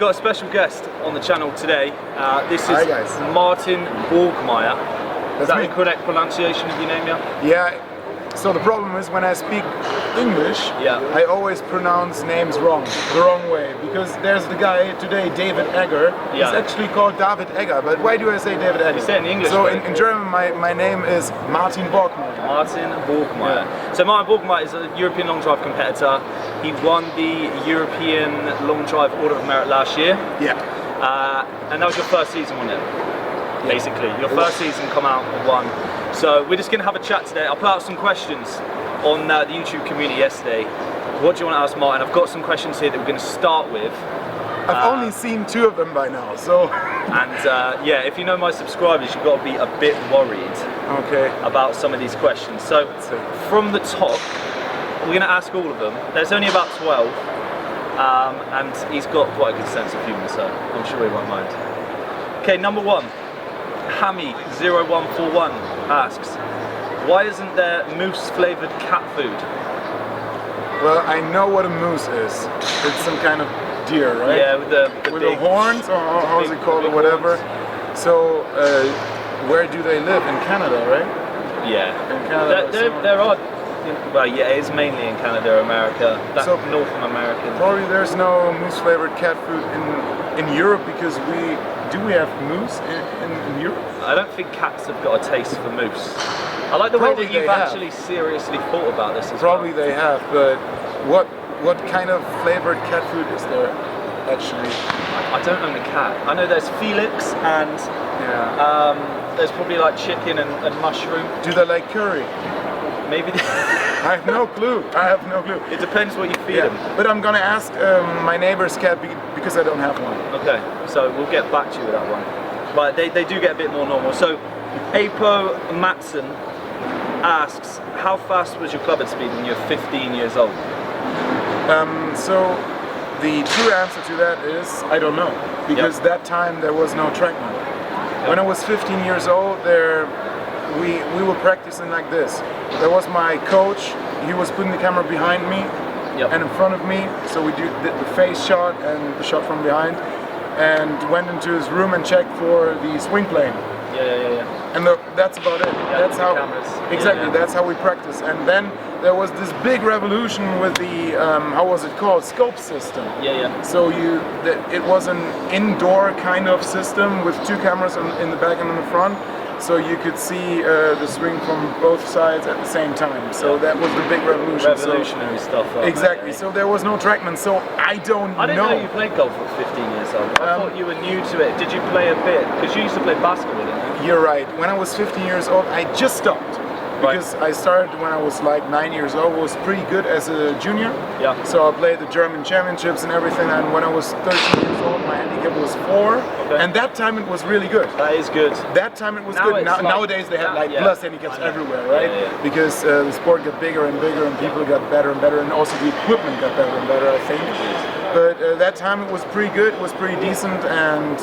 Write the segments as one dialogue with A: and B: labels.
A: we've got a special guest on the channel today. This is
B: Hi guys.
A: Martin Borgmeier. Is that
B: me.
A: the correct pronunciation of your name, yeah?
B: Yeah, so the problem is when I speak English, I always pronounce names wrong, the wrong way. Because there's the guy today, David Egger. He's actually called David Egger, but why do I say David Egger?
A: You say it in English.
B: So in German, my name is Martin Borgmeier.
A: Martin Borgmeier. Yeah. So Martin Borgmeier is a European long drive competitor. He won the European Long Drive Order of Merit last year.
B: Yeah.
A: And that was your first season, wasn't it? Basically, your first season come out and won. So we're just going to have a chat today. I put out some questions on the YouTube community yesterday. What do you want to ask Martin? I've got some questions here that we're going to start with.
B: I've only seen 2 of them by now, so...
A: And yeah, if you know my subscribers, you've got to be a bit worried about some of these questions. So from the top, we're going to ask all of them. There's only about 12, and he's got quite a good sense of humour, so I'm sure he won't mind. Okay, number 1. Hammy0141 asks, why isn't there moose flavoured cat food?
B: Well, I know what a moose is. It's some kind of deer, right?
A: Yeah, with the
B: big horns, or how's it called, or whatever. Horns. So, where do they live? In Canada, right?
A: Yeah.
B: In Canada.
A: There are. Well, yeah, it's mainly in Canada, America. That's so North American.
B: Probably there's no moose flavored cat food in Europe because we have moose in Europe?
A: I don't think cats have got a taste for moose. I like the way that you've actually seriously thought about this as
B: Probably they have, but what kind of flavored cat food is there actually?
A: I don't own a cat. I know there's Felix and there's probably like chicken and mushroom.
B: Do they like curry?
A: Maybe.
B: I have no clue. I have no clue.
A: It depends what you feed them.
B: But I'm gonna ask my neighbor's cat because I don't have one.
A: Okay, so we'll get back to you with that one. But they do get a bit more normal. So Apo Matson asks, how fast was your club at speed when you were 15 years old?
B: So the true answer to that is I don't know, because that time there was no TrackMan. When I was 15 years old, we were practicing like this. There was my coach, he was putting the camera behind me and in front of me, so we did the face shot and the shot from behind, and went into his room and checked for the swing plane. And that's about it. That's how that's how we practice. And then there was this big revolution with the how was it called, scope system. So it was an indoor kind of system with 2 cameras in the back and in the front. So you could see the swing from both sides at the same time. So that was the big revolution.
A: Revolutionary stuff.
B: Exactly. So there was no TrackMan. So I don't know.
A: I didn't know you played golf at 15 years old. I thought you were new to it. Did you play a bit? Because you used to play basketball, didn't you?
B: You're right. When I was 15 years old, I just stopped. Because I started when I was like 9 years old, was pretty good as a junior. So I played the German championships and everything, and when I was 13 years old, my handicap was 4, and that time it was really good.
A: That is good.
B: That time it was good. Nowadays they have like plus handicaps everywhere, right? Because the sport got bigger and bigger, and people got better and better, and also the equipment got better and better, I think. But that time it was pretty good, it was pretty decent, and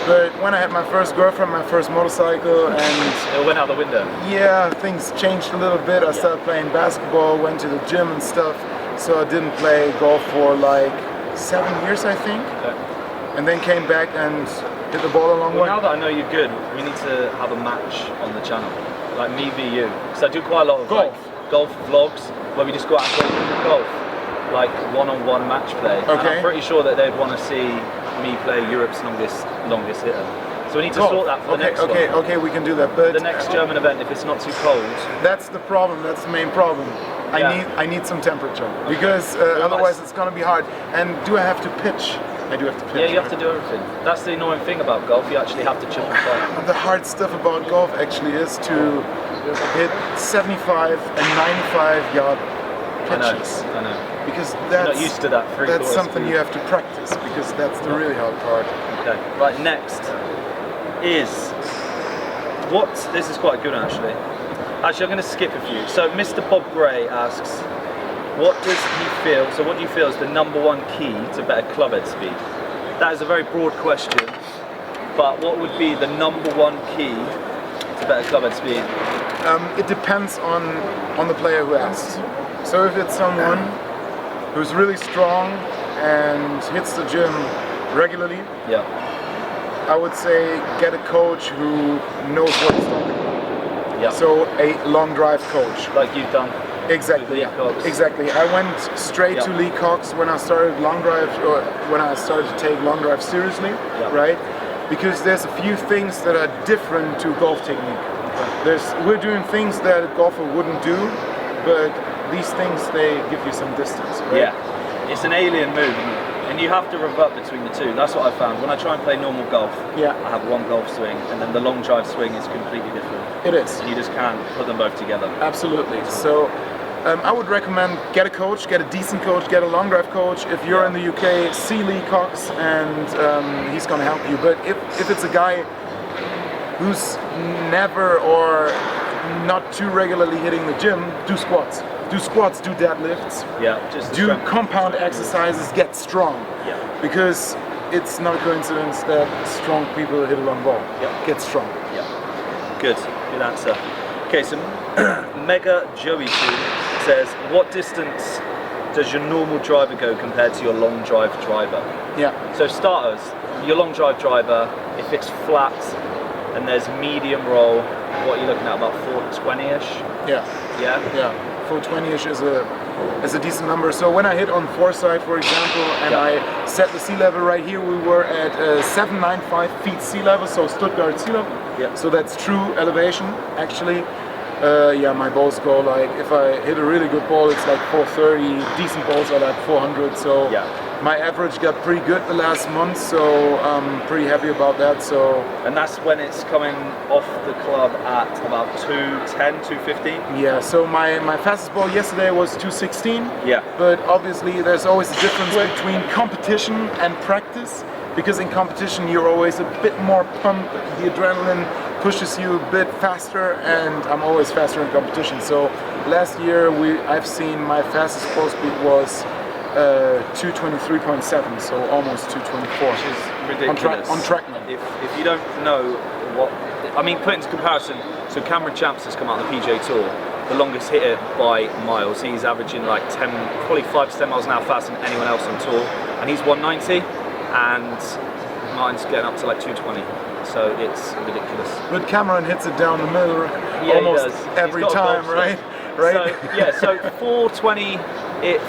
B: but when I had my first girlfriend, my first motorcycle, and
A: it went out the window.
B: Yeah, things changed a little bit. I started playing basketball, went to the gym and stuff, so I didn't play golf for like 7 years, I think, and then came back and hit the ball a long way.
A: Now that I know you're good, we need to have a match on the channel, like me v you, because I do quite a lot of golf vlogs where we just go out and play golf. Like one-on-one match play. And I'm pretty sure that they'd want to see me play Europe's longest hitter. So we need to sort that for the next one.
B: Okay, we can do that. But
A: the next German event, if it's not too cold.
B: That's the problem. That's the main problem. I need some temperature because otherwise it's going to be hard. And do I have to pitch? I do have to pitch.
A: Yeah, you have to do everything. That's the annoying thing about golf. You actually have to chip and putt.
B: The hard stuff about golf actually is to hit 75 and 95 yard pitches.
A: I know.
B: Because that's
A: not used to that.
B: That's something you have to practice, because that's the really hard part.
A: Okay. Right. Next is this is quite good actually. Actually, I'm going to skip a few. So Mr. Bob Gray asks, what do you feel is the #1 key to better club head speed? That is a very broad question, but what would be the #1 key to better club head speed?
B: It depends on the player who asks. So if it's someone who's really strong and hits the gym regularly,
A: Yeah.
B: I would say get a coach who knows what he's talking about.
A: Yeah.
B: So a long drive coach.
A: Like you've done.
B: Exactly.
A: Lee Cox.
B: Exactly. I went straight to Lee Cox when I started long drive, or when I started to take long drive seriously, right? Because there's a few things that are different to golf technique. We're doing things that a golfer wouldn't do, but these things, they give you some distance, right?
A: Yeah. It's an alien move, isn't it? And you have to revert between the two. That's what I found. When I try and play normal golf, I have one golf swing, and then the long drive swing is completely different.
B: It is.
A: And you just can't put them both together.
B: Absolutely. So I would recommend get a coach, get a decent coach, get a long drive coach. If you're in the UK, see Lee Cox, and he's going to help you. But if it's a guy who's never or not too regularly hitting the gym, do squats. Do squats, do deadlifts.
A: Yeah, just
B: do compound exercises, get strong.
A: Yeah.
B: Because it's not a coincidence that strong people hit a long ball.
A: Yeah.
B: Get strong.
A: Yeah. Good answer. Okay, so Mega Joey says, what distance does your normal driver go compared to your long drive driver?
B: Yeah.
A: So starters, your long drive driver, if it's flat and there's medium roll, what are you looking at, about 420-ish?
B: Yeah.
A: Yeah?
B: Yeah. 420-ish is a decent number. So when I hit on Foresight, for example, and I set the sea level right here, we were at 795 feet sea level, so Stuttgart sea level.
A: Yeah.
B: So that's true elevation, actually. My balls go like, if I hit a really good ball, it's like 430. Decent balls are like 400. So my average got pretty good the last month, so I'm pretty happy about that. So,
A: and that's when it's coming off the club at about 210, 215?
B: Yeah, so my fastest ball yesterday was 216.
A: Yeah.
B: But obviously there's always a difference between competition and practice, because in competition you're always a bit more pumped, the adrenaline pushes you a bit faster, and I'm always faster in competition. So last year I've seen my fastest ball speed was 223.7, so almost 224.
A: Which is ridiculous.
B: On trackman.
A: If you don't know what, I mean, put into comparison, so Cameron Champs has come out on the PGA Tour, the longest hitter by miles. He's averaging like 10, probably 5 to 10 miles an hour faster than anyone else on tour, and he's 190, and mine's getting up to like 220. So it's ridiculous.
B: But Cameron hits it down the middle almost every time, right? Right.
A: So, so 420,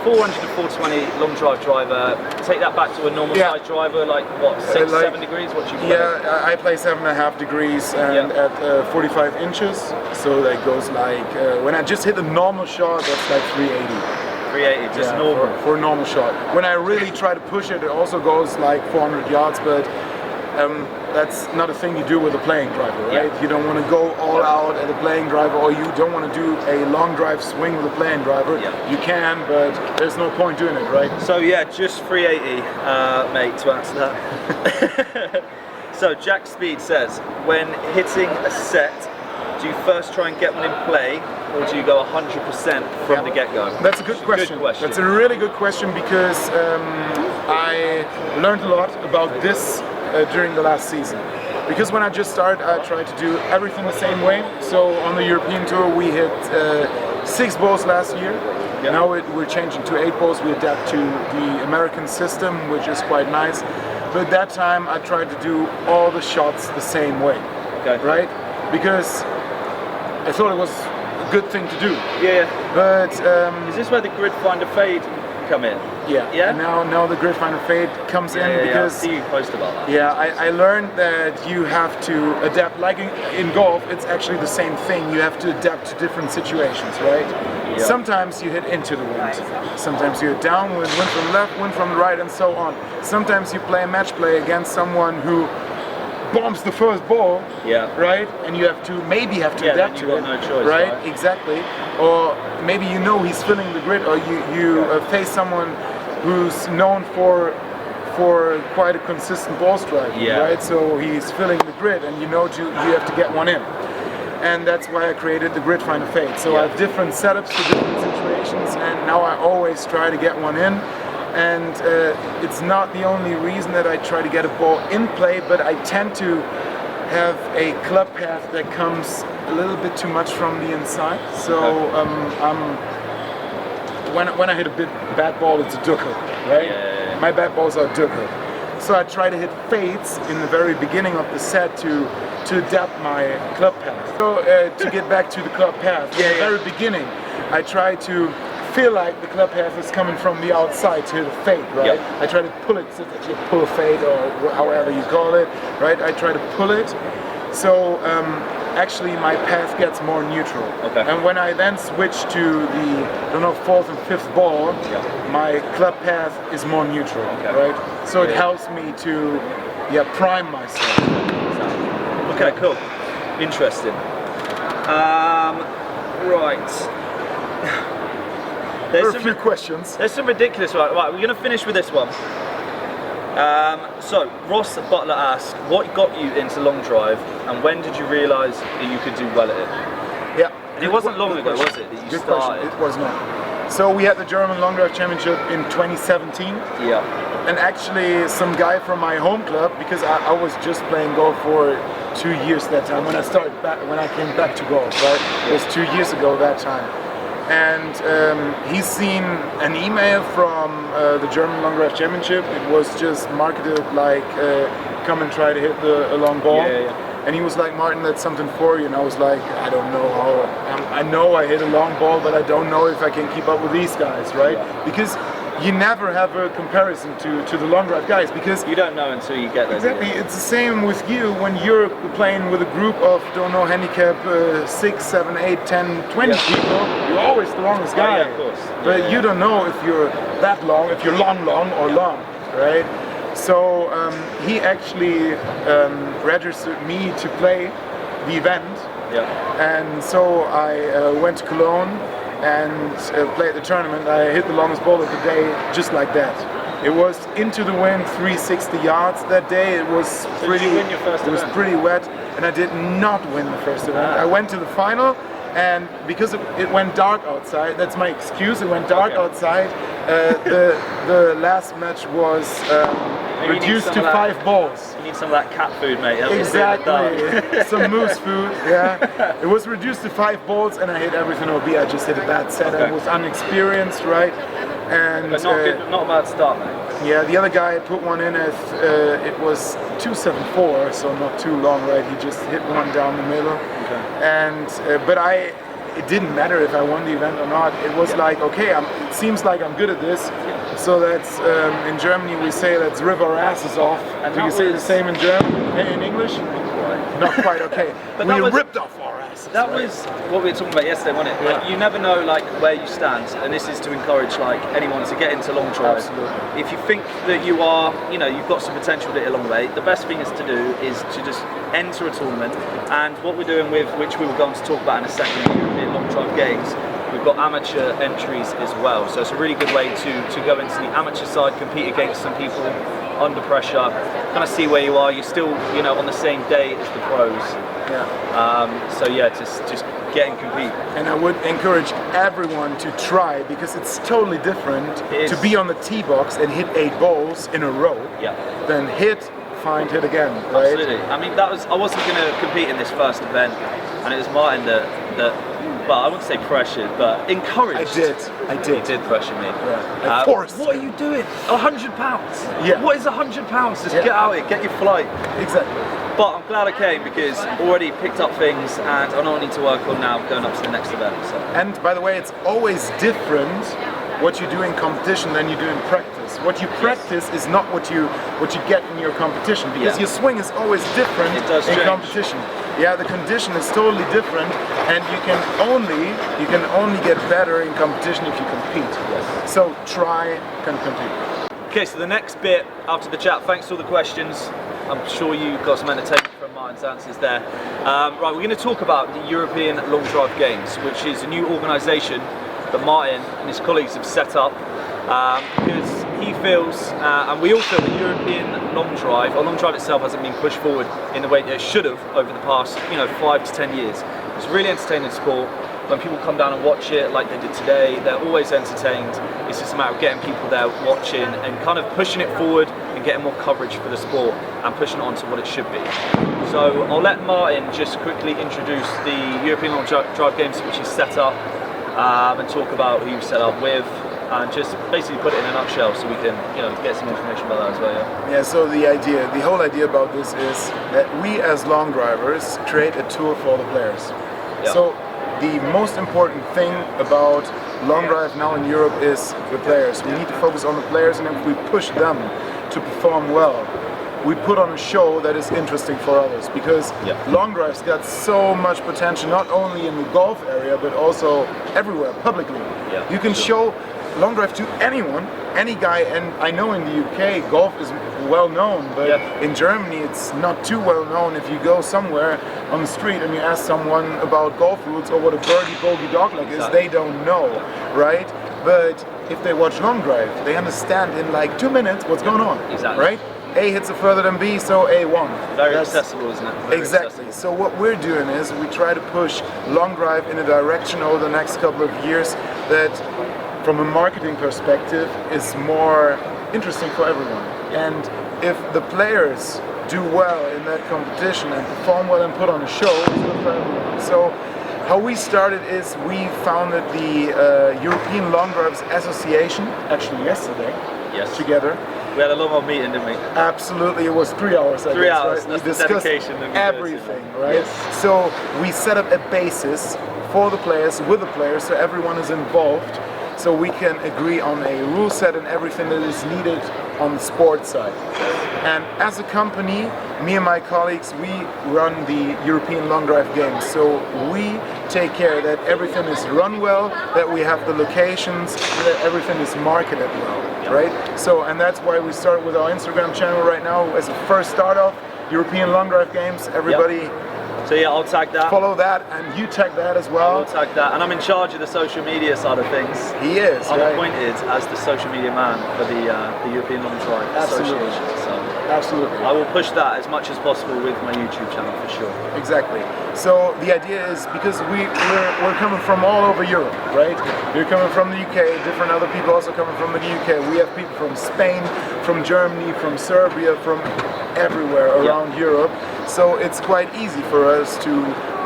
A: 400 to 420 long drive driver. Take that back to a normal size driver, like what, 6, 7 degrees? What do you play?
B: Yeah, I play 7.5 degrees and at 45 inches. So that goes like, when I just hit a normal shot, that's like 380.
A: 380, just normal.
B: For a normal shot. When I really try to push it, it also goes like 400 yards, but that's not a thing you do with a playing driver, right? Yeah. You don't want to go all out at a playing driver, or you don't want to do a long drive swing with a playing driver. Yeah. You can, but there's no point doing it, right?
A: So yeah, just 380, mate, to answer that. So Jack Speed says, when hitting a set, do you first try and get one in play, or do you go 100% from the get-go?
B: That's a good question. That's a really good question, because I learned a lot about this during the last season. Because when I just started, I tried to do everything the same way. So on the European Tour, we hit 6 balls last year. Yeah. Now we're changing to 8 balls. We adapt to the American system, which is quite nice. But at that time, I tried to do all the shots the same way, right? Because I thought it was a good thing to do.
A: Yeah.
B: But
A: is this where the grid finder fade come in?
B: Yeah. Yeah. Now the grid finder fade comes in because
A: I see you post about that.
B: Yeah, I learned that you have to adapt. Like in golf, it's actually the same thing. You have to adapt to different situations, right? Yeah. Sometimes you hit into the wind. Sometimes you hit downwind, wind from the left, wind from the right, and so on. Sometimes you play a match play against someone who bombs the first ball, right? And you have to adapt to it,
A: no choice,
B: right? Exactly. Or maybe you know he's filling the grid, or you face someone who's known for quite a consistent ball strike, right? So he's filling the grid, and you know you have to get one in. And that's why I created the grid finder fade. So I have different setups for different situations, and now I always try to get one in. And it's not the only reason that I try to get a ball in play, but I tend to have a club path that comes a little bit too much from the inside. So when I hit a bad ball, it's a ducker, right? My bad balls are ducker. So I try to hit fades in the very beginning of the set to adapt my club path. So to get back to the club path, in the very beginning, I try to feel like the club path is coming from the outside to hit a fade, right?
A: Yep.
B: I try to pull it, so that you pull a fade or however you call it, right? I try to pull it. So actually my path gets more neutral.
A: Okay.
B: And when I then switch to the, I don't know, 4th and 5th ball, my club path is more neutral, right? So it helps me to prime myself.
A: Okay, cool. Interesting. Right.
B: There are a few questions.
A: There's some ridiculous ones. Right, we're going to finish with this one. So, Ross Butler asks, what got you into long drive and when did you realise that you could do well at it?
B: Yeah.
A: And it wasn't long ago, was it, that you
B: Good
A: started?
B: question. It was not. So we had the German Long Drive Championship in 2017.
A: Yeah.
B: And actually some guy from my home club, because I was just playing golf for 2 years that time, when I came back to golf, right? It was 2 years ago that time. And he's seen an email from the German Long Drive Championship. It was just marketed like, come and try to hit a long ball. And he was like, Martin, that's something for you. And I was like, I don't know how. I know I hit a long ball, but I don't know if I can keep up with these guys, right? Because you never have a comparison to the long drive guys, because
A: you don't know until you get there.
B: Exactly, it's the same with you when you're playing with a group of, don't know, handicap 6, 7, 8, 10, 20 people. You're always the longest guy.
A: Yeah, of course.
B: But you don't know if you're that long, if you're long or long, right? So he actually registered me to play the event. And so I went to Cologne and played the tournament. I hit the longest ball of the day just like that. It was into the wind, 360 yards that day. It was pretty.
A: Did you win your first event?
B: It was pretty wet, and I did not win the first event. I went to the final, and because it went dark outside, that's my excuse. It went dark outside. The last match was reduced to 5 balls.
A: You need some of that cat food, mate.
B: Exactly. Some moose food. Yeah. It was reduced to 5 balls, and I hit everything OB. I just hit a bad set. I was unexperienced, right? And
A: but not a bad start, mate.
B: Yeah, the other guy put one in at it was 274, so not too long, right? He just hit one down the middle. And but it didn't matter if I won the event or not. It was like, okay, it seems like I'm good at this. So that's in Germany we say let's rip our asses off.
A: And
B: do you say the same in German? In English? Not quite. Okay.
A: But
B: we ripped off our asses.
A: That was what we were talking about yesterday, wasn't it? Like, you never know where you stand, and this is to encourage anyone to get into long drive.
B: Absolutely.
A: If you think that you are, you've got some potential to hit a long way, the best thing is to do is to just enter a tournament. And what we're doing with, which we were going to talk about in a second, the European Long Drive Games, we've got amateur entries as well. So it's a really good way to go into the amateur side, compete against some people under pressure, kind of see where you are. You're still, on the same day as the pros. So just get and compete. And
B: I would encourage everyone to try, because it's totally different to be on the tee box and hit 8 balls in a row than hit, find, hit again. Right?
A: Absolutely. I mean, I wasn't going to compete in this first event, and it was Martin that well, I wouldn't say pressured, but encouraged.
B: I did.
A: He did pressure me.
B: Of course.
A: What are you doing? £100?
B: Yeah.
A: What is £100? Just get out here, get your flight.
B: Exactly.
A: But I'm glad I came, because already picked up things, and I know I need to work on now going up to the next event. So.
B: And by the way, it's always different what you do in competition than you do in practice. What you practice is not what you get in your competition, because your swing is always different in competition. Yeah, the condition is totally different, and you can only get better in competition if you compete. So try and compete.
A: Okay, so the next bit after the chat, thanks for all the questions. I'm sure you got some entertainment from Martin's answers there. Right, we're going to talk about the European Long Drive Games, which is a new organisation that Martin and his colleagues have set up, because he feels, and we all feel, the European long drive itself hasn't been pushed forward in the way that it should have over the past 5 to 10 years. It's a really entertaining sport. When people come down and watch it like they did today, they're always entertained. It's just a matter of getting people there watching and kind of pushing it forward and getting more coverage for the sport and pushing it on to what it should be. So I'll let Martin just quickly introduce the European Long Drive Games, which he's set up, and talk about who you set up with, and just basically put it in a nutshell so we can get some information about that as well.
B: Yeah, so the whole idea about this is that we as long drivers create a tour for the players.
A: Yeah.
B: So the most important thing about long drive now in Europe is the players. We need to focus on the players, and if we push them to perform well, we put on a show that is interesting for others, because long drive's got so much potential, not only in the golf area but also everywhere publicly. You can show long drive to anyone, any guy, and I know in the UK golf is well known, but in Germany it's not too well known. If you go somewhere on the street and you ask someone about golf rules or what a birdie bogey dogleg is, they don't know, right? But if they watch long drive, they understand in like 2 minutes what's going on, right? A hits it further than B, so A won.
A: Very accessible, isn't it? Very
B: exactly. Accessible. So what we're doing is we try to push long drive in a direction over the next couple of years that, from a marketing perspective, is more interesting for everyone. And if the players do well in that competition and perform well and put on a show, it's good for everyone. So how we started is we founded the European Long Drivers Association, actually yesterday, together.
A: We had a long old meeting, didn't we?
B: Absolutely, it was 3 hours.
A: 3 hours.
B: Right?
A: That's
B: we discussed everything, right? So we set up a basis for the players, with the players, so everyone is involved, so we can agree on a rule set and everything that is needed on the sports side. And as a company, me and my colleagues, we run the European Long Drive Games. So we take care that everything is run well, that we have the locations, that everything is marketed well, right? So, and that's why we start with our Instagram channel right now as a first start off, European Long Drive Games. Everybody
A: So yeah, I'll tag that.
B: Follow that, and you tag that as well.
A: I'll tag that, and I'm in charge of the social media side of things.
B: He is.
A: I'm appointed as the social media man for the European Long Drive Association. So
B: absolutely.
A: I will push that as much as possible with my YouTube channel for sure.
B: Exactly. So the idea is, because we're coming from all over Europe, right? We're coming from the UK. Different other people also coming from the UK. We have people from Spain, from Germany, from Serbia, from everywhere around Europe. So it's quite easy for us to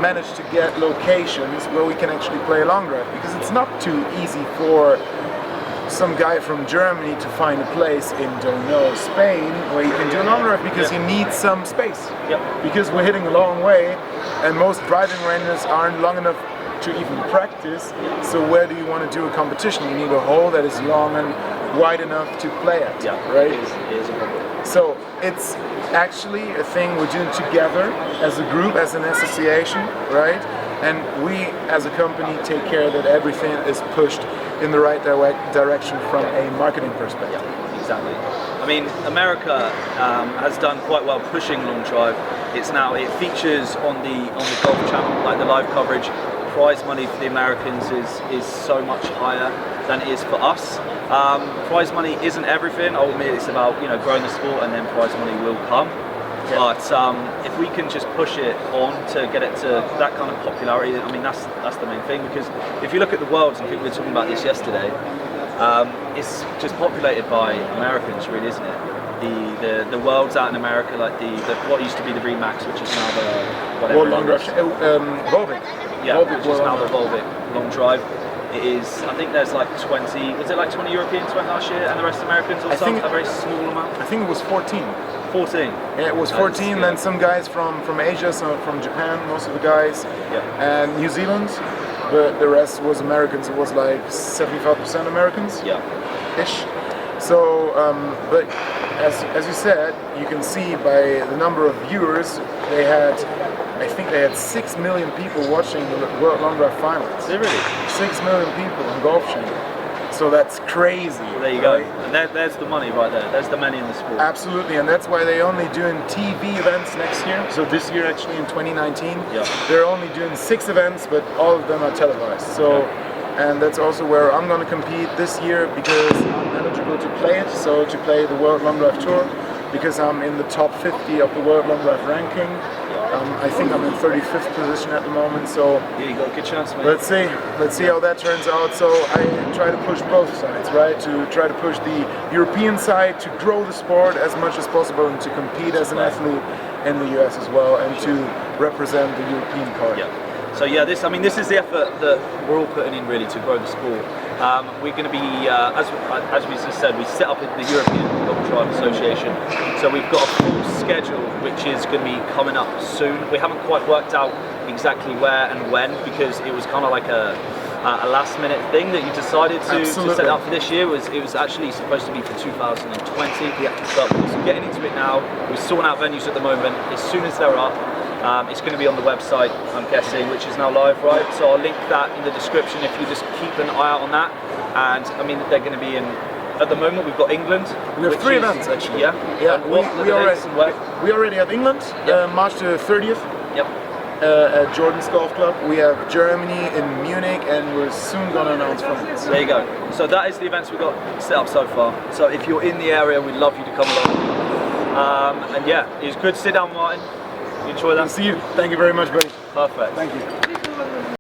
B: manage to get locations where we can actually play long drive, because it's not too easy for some guy from Germany to find a place in, don't know, Spain where you can do long drive, because you need some space. Because we're hitting a long way, and most driving ranges aren't long enough to even practice. So where do you want to do a competition? You need a hole that is long and wide enough to play at, right?
A: It is a problem.
B: So it's actually a thing we're doing together as a group, as an association, right? And we as a company take care that everything is pushed in the right direction from a marketing perspective.
A: Exactly. I mean, America has done quite well pushing long drive. It features on the Golf Channel, like the live coverage. Prize money for the Americans is so much higher than it is for us. Prize money isn't everything. Ultimately, it's about growing the sport, and then prize money will come. But if we can just push it on to get it to that kind of popularity, I mean that's the main thing. Because if you look at the Worlds, and people were talking about this yesterday, it's just populated by Americans, really, isn't it? The Worlds out in America, like the what used to be the Remax, which is now the whatever.
B: World Long Drive, Volvic.
A: Yeah, which is now the Volvic Long Drive. It is, I think there's like 20, was it like 20 Europeans went last year, and the rest Americans, or something, a very small amount?
B: I think it was 14.
A: 14?
B: Yeah, it was 14, then some guys from Asia, some from Japan, most of the guys, and New Zealand, but the rest was Americans. It was like 75% Americans, ish. So, but as you said, you can see by the number of viewers, I think they had 6 million people watching the World Long Drive Finals.
A: Did they really?
B: 6 million people on Golf Channel. So that's crazy.
A: There you go. And there's the money right there. There's the money in the sport.
B: Absolutely, and that's why they're only doing TV events next year. So this year, actually in 2019, they're only doing 6 events, but all of them are televised. So, and that's also where I'm going to compete this year, because I'm eligible to play it. So to play the World Long Drive Tour, because I'm in the top 50 of the World Long Drive ranking. I think I'm in 35th position at the moment, so
A: yeah, you got a good chance, mate.
B: Let's see how that turns out. So I try to push both sides, right? To try to push the European side to grow the sport as much as possible, and to compete as an athlete in the US as well, and to represent the European part.
A: So this is the effort that we're all putting in, really, to grow the sport. We're going to be, as we just said, we set up the European Golf Drive Association. So we've got a full schedule which is going to be coming up soon. We haven't quite worked out exactly where and when, because it was kind of like a last minute thing that you decided to set up for this year. It was actually supposed to be for 2020, but we're getting into it now. We're sorting out venues at the moment. As soon as they're up, it's going to be on the website, I'm guessing, which is now live, right? So I'll link that in the description if you just keep an eye out on that. And I mean, they're going to be in, at the moment we've got England.
B: We have 3 events actually.
A: Yeah.
B: We already have England, March the 30th.
A: Yep.
B: At Jordan's Golf Club. We have Germany in Munich, and we're soon going to announce France.
A: There you go. So that is the events we've got set up so far. So if you're in the area, we'd love you to come along. And yeah, it was good to sit down, Martin. You enjoy that?
B: See you. Thank you very much, buddy.
A: Perfect.
B: Thank you.